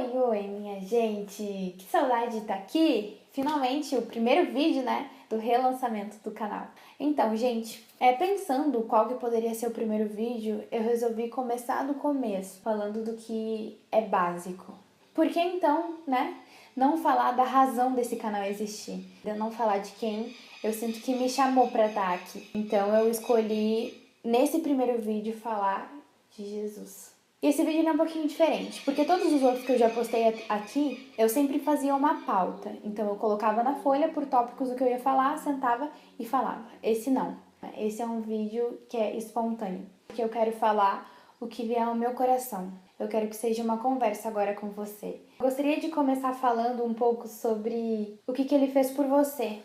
Oi, minha gente! Que saudade de estar aqui! Finalmente, o primeiro vídeo, né, do relançamento do canal. Então, gente, pensando qual que poderia ser o primeiro vídeo, eu resolvi começar do começo, falando do que é básico. Por que então, né, não falar da razão desse canal existir? Eu não falar de quem eu sinto que me chamou pra estar aqui. Então, eu escolhi, nesse primeiro vídeo, falar de Jesus. E esse vídeo é um pouquinho diferente, porque todos os outros que eu já postei aqui, eu sempre fazia uma pauta. Então eu colocava na folha por tópicos do que eu ia falar, sentava e falava. Esse não. Esse é um vídeo que é espontâneo, que eu quero falar o que vier ao meu coração. Eu quero que seja uma conversa agora com você. Eu gostaria de começar falando um pouco sobre o que ele fez por você,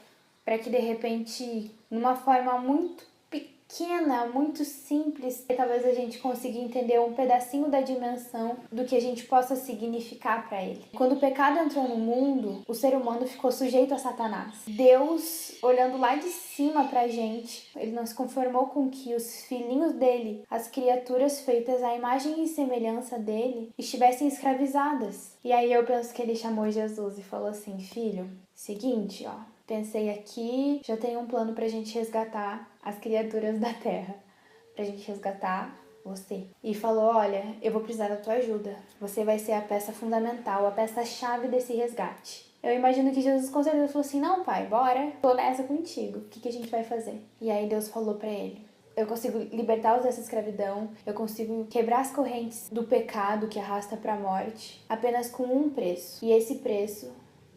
para que de repente, numa forma muito pequena, muito simples, talvez a gente consiga entender um pedacinho da dimensão do que a gente possa significar para ele. Quando o pecado entrou no mundo, o ser humano ficou sujeito a Satanás. Deus, olhando lá de cima pra gente, ele não se conformou com que os filhinhos dele, as criaturas feitas à imagem e semelhança dele, estivessem escravizadas. E aí eu penso que ele chamou Jesus e falou assim: filho, seguinte, ó, pensei aqui, já tenho um plano pra gente resgatar as criaturas da terra, pra gente resgatar você. E falou: olha, eu vou precisar da tua ajuda. Você vai ser a peça fundamental, a peça-chave desse resgate. Eu imagino que Jesus com certeza falou assim: não, pai, bora, tô nessa contigo. O que a gente vai fazer? E aí Deus falou pra ele: eu consigo libertá-los dessa escravidão, eu consigo quebrar as correntes do pecado que arrasta pra morte, apenas com um preço. E esse preço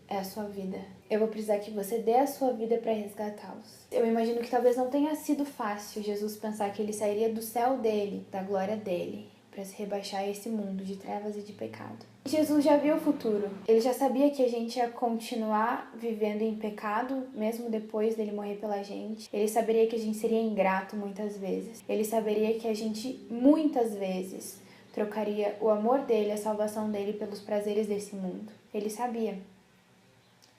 é a sua vida. Eu vou precisar que você dê a sua vida para resgatá-los. Eu imagino que talvez não tenha sido fácil Jesus pensar que ele sairia do céu dele, da glória dele, para se rebaixar a esse mundo de trevas e de pecado. Jesus já viu o futuro. Ele já sabia que a gente ia continuar vivendo em pecado, mesmo depois dele morrer pela gente. Ele saberia que a gente seria ingrato muitas vezes. Ele saberia que a gente, muitas vezes, trocaria o amor dele, a salvação dele, pelos prazeres desse mundo. Ele sabia.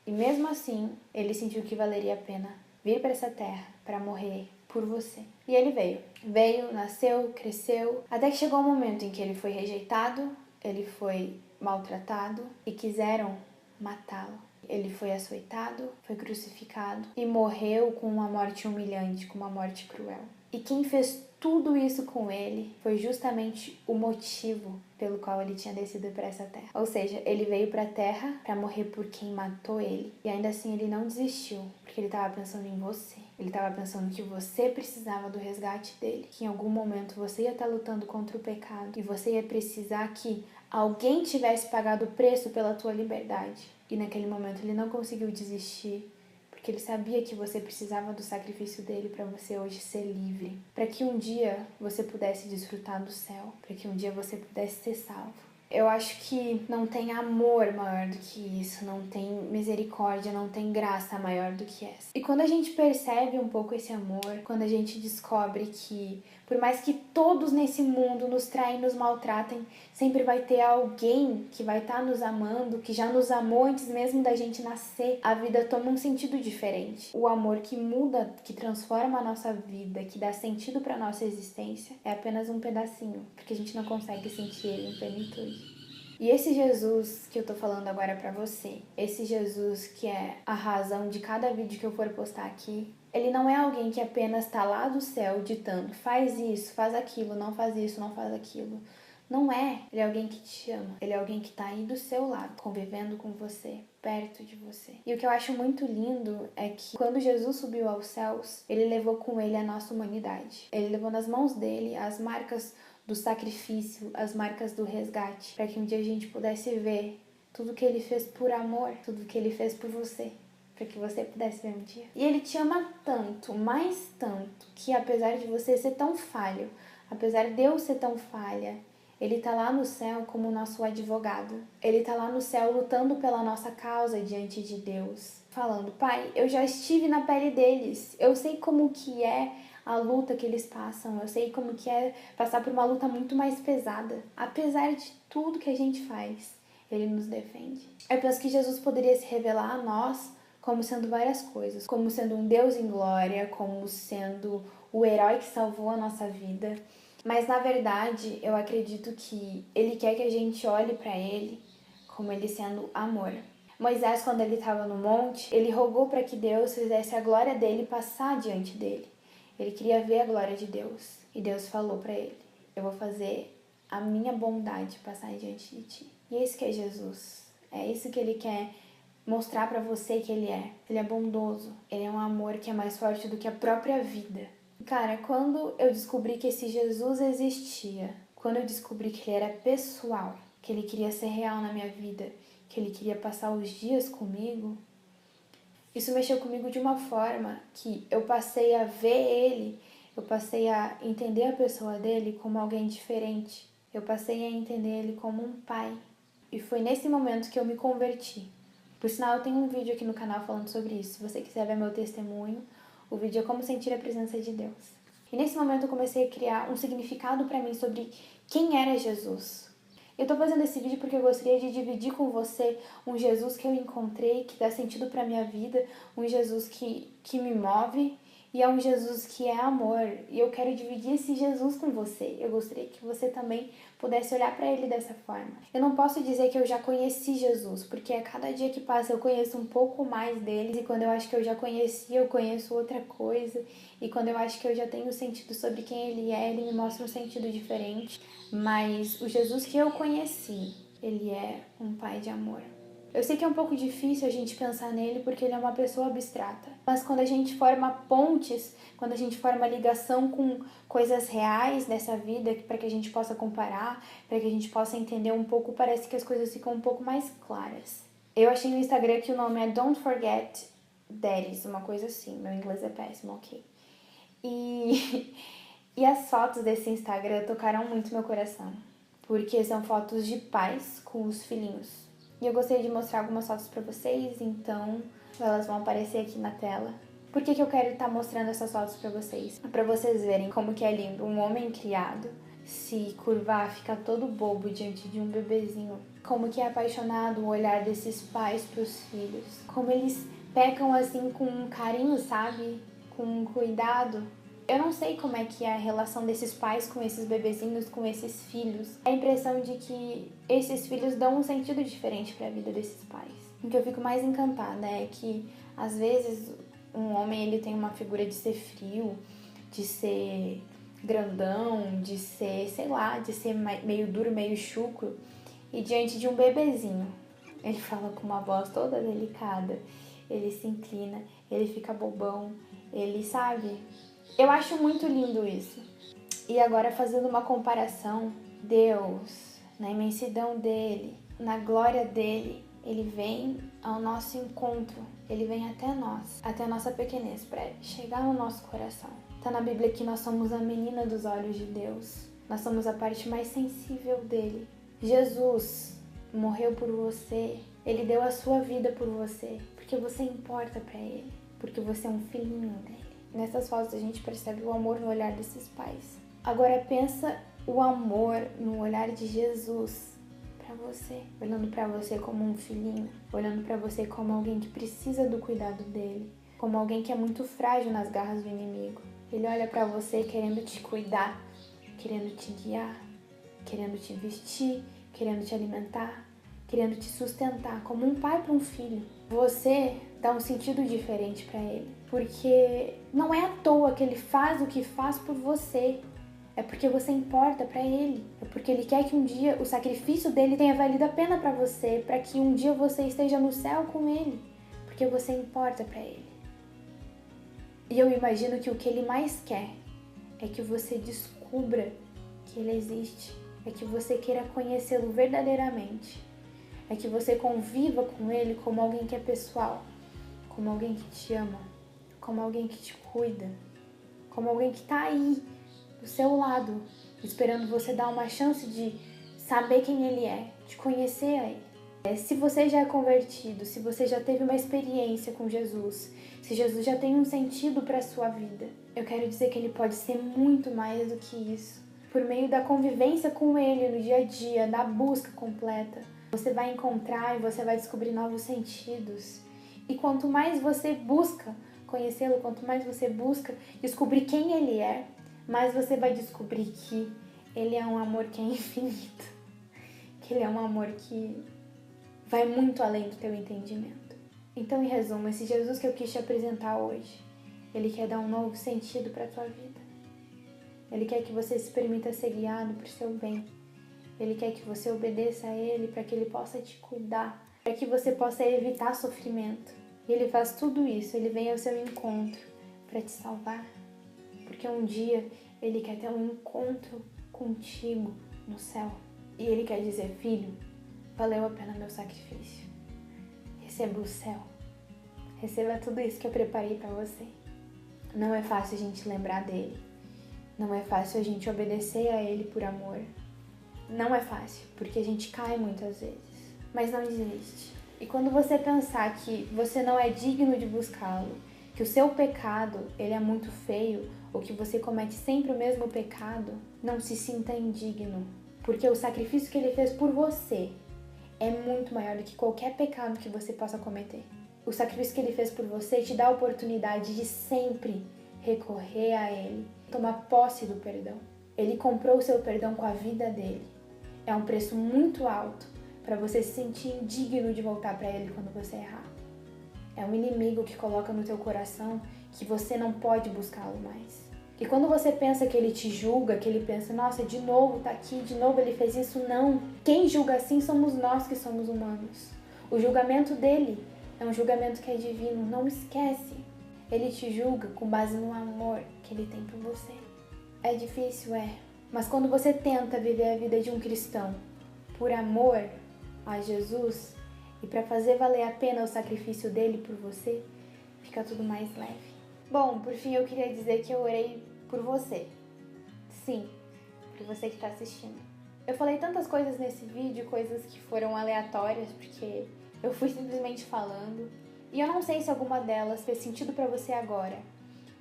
E mesmo assim, ele sentiu que valeria a pena vir para essa terra para morrer por você. E ele veio. Veio, nasceu, cresceu, até que chegou um momento em que ele foi rejeitado, ele foi maltratado e quiseram matá-lo. Ele foi açoitado, foi crucificado e morreu com uma morte humilhante, com uma morte cruel. E quem fez tudo isso com ele foi justamente o motivo pelo qual ele tinha descido para essa terra. Ou seja, ele veio para a terra para morrer por quem matou ele. E ainda assim ele não desistiu, porque ele estava pensando em você. Ele estava pensando que você precisava do resgate dele, que em algum momento você ia estar lutando contra o pecado e você ia precisar que alguém tivesse pagado o preço pela tua liberdade. E naquele momento ele não conseguiu desistir, porque ele sabia que você precisava do sacrifício dele para você hoje ser livre, para que um dia você pudesse desfrutar do céu, para que um dia você pudesse ser salvo. Eu acho que não tem amor maior do que isso, não tem misericórdia, não tem graça maior do que essa. E quando a gente percebe um pouco esse amor, quando a gente descobre que, por mais que todos nesse mundo nos traem, nos maltratem, sempre vai ter alguém que vai estar nos amando, que já nos amou antes mesmo da gente nascer, a vida toma um sentido diferente. O amor que muda, que transforma a nossa vida, que dá sentido para nossa existência, é apenas um pedacinho, porque a gente não consegue sentir ele em plenitude. E esse Jesus que eu tô falando agora pra você, esse Jesus que é a razão de cada vídeo que eu for postar aqui, ele não é alguém que apenas tá lá do céu ditando: faz isso, faz aquilo, não faz isso, não faz aquilo. Não é. Ele é alguém que te ama. Ele é alguém que tá aí do seu lado, convivendo com você, perto de você. E o que eu acho muito lindo é que quando Jesus subiu aos céus, ele levou com ele a nossa humanidade. Ele levou nas mãos dele as marcas do sacrifício, as marcas do resgate, para que um dia a gente pudesse ver tudo que ele fez por amor, tudo que ele fez por você, para que você pudesse ver um dia. E ele te ama tanto, mais tanto, que apesar de você ser tão falho, apesar de eu ser tão falha, ele tá lá no céu como nosso advogado. Ele tá lá no céu lutando pela nossa causa diante de Deus, falando: pai, eu já estive na pele deles, eu sei como que é a luta que eles passam, eu sei como que é passar por uma luta muito mais pesada. Apesar de tudo que a gente faz, ele nos defende. Eu penso que Jesus poderia se revelar a nós como sendo várias coisas, como sendo um Deus em glória, como sendo o herói que salvou a nossa vida. Mas na verdade, eu acredito que ele quer que a gente olhe para ele como ele sendo amor. Moisés, quando ele estava no monte, ele rogou para que Deus fizesse a glória dele passar diante dele. Ele queria ver a glória de Deus. E Deus falou para ele: eu vou fazer a minha bondade passar diante de ti. E é isso que é Jesus. É isso que ele quer mostrar para você que ele é. Ele é bondoso. Ele é um amor que é mais forte do que a própria vida. Cara, quando eu descobri que esse Jesus existia, quando eu descobri que ele era pessoal, que ele queria ser real na minha vida, que ele queria passar os dias comigo, isso mexeu comigo de uma forma que eu passei a ver ele, eu passei a entender a pessoa dele como alguém diferente. Eu passei a entender ele como um pai. E foi nesse momento que eu me converti. Por sinal, eu tenho um vídeo aqui no canal falando sobre isso. Se você quiser ver meu testemunho, o vídeo é como sentir a presença de Deus. E nesse momento eu comecei a criar um significado para mim sobre quem era Jesus. Eu tô fazendo esse vídeo porque eu gostaria de dividir com você um Jesus que eu encontrei, que dá sentido pra minha vida, um Jesus que me move, e é um Jesus que é amor. E eu quero dividir esse Jesus com você. Eu gostaria que você também pudesse olhar para ele dessa forma. Eu não posso dizer que eu já conheci Jesus, porque a cada dia que passa eu conheço um pouco mais dele, e quando eu acho que eu já conheci, eu conheço outra coisa, e quando eu acho que eu já tenho sentido sobre quem ele me mostra um sentido diferente. Mas o Jesus que eu conheci, ele é um pai de amor. Eu sei que é um pouco difícil a gente pensar nele porque ele é uma pessoa abstrata. Mas quando a gente forma pontes, quando a gente forma ligação com coisas reais dessa vida, para que a gente possa comparar, para que a gente possa entender um pouco, parece que as coisas ficam um pouco mais claras. Eu achei no Instagram que o nome é Don't Forget Daddies, uma coisa assim. Meu inglês é péssimo, ok. E as fotos desse Instagram tocaram muito meu coração, porque são fotos de pais com os filhinhos. E eu gostaria de mostrar algumas fotos pra vocês, então elas vão aparecer aqui na tela. Por que eu quero estar mostrando essas fotos pra vocês? Pra vocês verem como que é lindo um homem criado se curvar, ficar todo bobo diante de um bebezinho. Como que é apaixonado o olhar desses pais pros filhos. Como eles pecam assim com um carinho, sabe? Com um cuidado. Eu não sei como é que é a relação desses pais com esses bebezinhos, com esses filhos. A impressão de que esses filhos dão um sentido diferente para a vida desses pais. O que eu fico mais encantada é que, às vezes, um homem ele tem uma figura de ser frio, de ser grandão, de ser, sei lá, de ser meio duro, meio chucro. E diante de um bebezinho, ele fala com uma voz toda delicada, ele se inclina, ele fica bobão, ele sabe... Eu acho muito lindo isso. E agora, fazendo uma comparação, Deus, na imensidão dele, na glória dele, ele vem ao nosso encontro, ele vem até nós, até a nossa pequenez, para chegar no nosso coração. Tá na Bíblia que nós somos a menina dos olhos de Deus, nós somos a parte mais sensível dele. Jesus morreu por você, ele deu a sua vida por você, porque você importa para ele, porque você é um filhinho dele. Nessas fotos a gente percebe o amor no olhar desses pais. Agora pensa o amor no olhar de Jesus para você, olhando para você como um filhinho, olhando para você como alguém que precisa do cuidado dele, como alguém que é muito frágil nas garras do inimigo. Ele olha para você querendo te cuidar, querendo te guiar, querendo te vestir, querendo te alimentar, querendo te sustentar, como um pai para um filho. Você dá um sentido diferente para ele, porque não é à toa que ele faz o que faz por você. É porque você importa para ele. É porque ele quer que um dia o sacrifício dele tenha valido a pena para você, para que um dia você esteja no céu com ele, porque você importa para ele. E eu imagino que o que ele mais quer é que você descubra que ele existe, é que você queira conhecê-lo verdadeiramente, é que você conviva com ele como alguém que é pessoal, como alguém que te ama, como alguém que te cuida, como alguém que tá aí do seu lado, esperando você dar uma chance de saber quem ele é, de conhecer a ele. Se você já é convertido, se você já teve uma experiência com Jesus, se Jesus já tem um sentido para a sua vida, eu quero dizer que ele pode ser muito mais do que isso. Por meio da convivência com ele no dia a dia, da busca completa, você vai encontrar e você vai descobrir novos sentidos. E quanto mais você busca conhecê-lo, quanto mais você busca descobrir quem ele é, mais você vai descobrir que ele é um amor que é infinito, que ele é um amor que vai muito além do teu entendimento. Então, em resumo, esse Jesus que eu quis te apresentar hoje, ele quer dar um novo sentido para a tua vida. Ele quer que você se permita ser guiado por seu bem. Ele quer que você obedeça a ele para que ele possa te cuidar, para que você possa evitar sofrimento. E ele faz tudo isso, ele vem ao seu encontro para te salvar. Porque um dia ele quer ter um encontro contigo no céu. E ele quer dizer, filho, valeu a pena meu sacrifício. Receba o céu. Receba tudo isso que eu preparei para você. Não é fácil a gente lembrar dele. Não é fácil a gente obedecer a ele por amor. Não é fácil, porque a gente cai muitas vezes. Mas não desiste. E quando você pensar que você não é digno de buscá-lo, que o seu pecado ele é muito feio, ou que você comete sempre o mesmo pecado, não se sinta indigno. Porque o sacrifício que ele fez por você é muito maior do que qualquer pecado que você possa cometer. O sacrifício que ele fez por você te dá a oportunidade de sempre recorrer a ele, tomar posse do perdão. Ele comprou o seu perdão com a vida dele. É um preço muito alto para você se sentir indigno de voltar para ele quando você errar. É um inimigo que coloca no teu coração que você não pode buscá-lo mais. E quando você pensa que ele te julga, que ele pensa, nossa, de novo tá aqui, de novo ele fez isso, não. Quem julga assim somos nós que somos humanos. O julgamento dele é um julgamento que é divino, não esquece. Ele te julga com base no amor que ele tem por você. É difícil, é. Mas quando você tenta viver a vida de um cristão por amor a Jesus e para fazer valer a pena o sacrifício dele por você, fica tudo mais leve. Bom, por fim eu queria dizer que eu orei por você. Sim, por você que está assistindo. Eu falei tantas coisas nesse vídeo, coisas que foram aleatórias, porque eu fui simplesmente falando. E eu não sei se alguma delas fez sentido para você agora,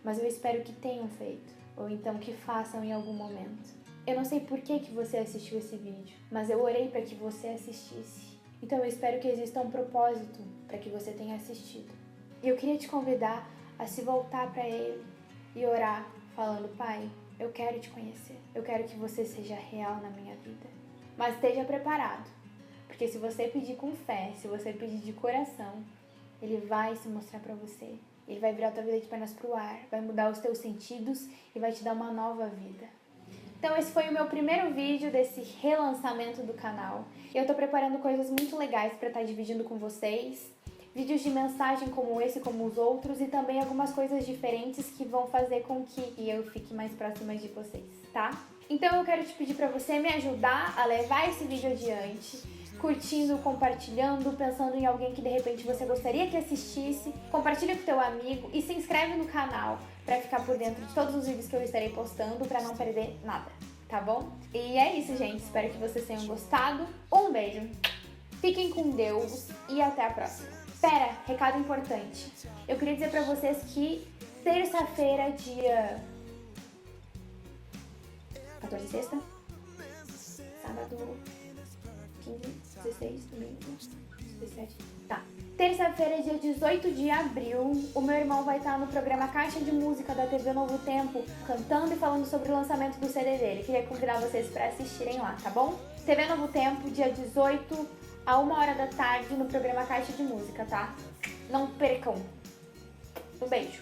mas eu espero que tenham feito, ou então que façam em algum momento. Eu não sei por que você assistiu esse vídeo, mas eu orei para que você assistisse. Então eu espero que exista um propósito para que você tenha assistido. E eu queria te convidar a se voltar para ele e orar, falando, Pai, eu quero te conhecer. Eu quero que você seja real na minha vida. Mas esteja preparado, porque se você pedir com fé, se você pedir de coração, ele vai se mostrar para você. Ele vai virar tua vida de pernas pro ar, vai mudar os teus sentidos e vai te dar uma nova vida. Então esse foi o meu primeiro vídeo desse relançamento do canal. Eu tô preparando coisas muito legais para estar dividindo com vocês. Vídeos de mensagem como esse, como os outros, e também algumas coisas diferentes que vão fazer com que eu fique mais próxima de vocês, tá? Então eu quero te pedir para você me ajudar a levar esse vídeo adiante, curtindo, compartilhando, pensando em alguém que de repente você gostaria que assistisse. Compartilha com teu amigo e se inscreve no canal para ficar por dentro de todos os vídeos que eu estarei postando, para não perder nada, tá bom? E é isso, gente. Espero que vocês tenham gostado. Um beijo, fiquem com Deus e até a próxima. Pera, recado importante. Eu queria dizer pra vocês que terça-feira, dia 14 sexta, sábado 15, 16, domingo, 17. Tá. Terça-feira, dia 18 de abril, o meu irmão vai estar no programa Caixa de Música da TV Novo Tempo, cantando e falando sobre o lançamento do CD dele. Queria convidar vocês pra assistirem lá, tá bom? TV Novo Tempo, dia 18 a 1h da tarde no programa Caixa de Música, tá? Não percam. Um beijo.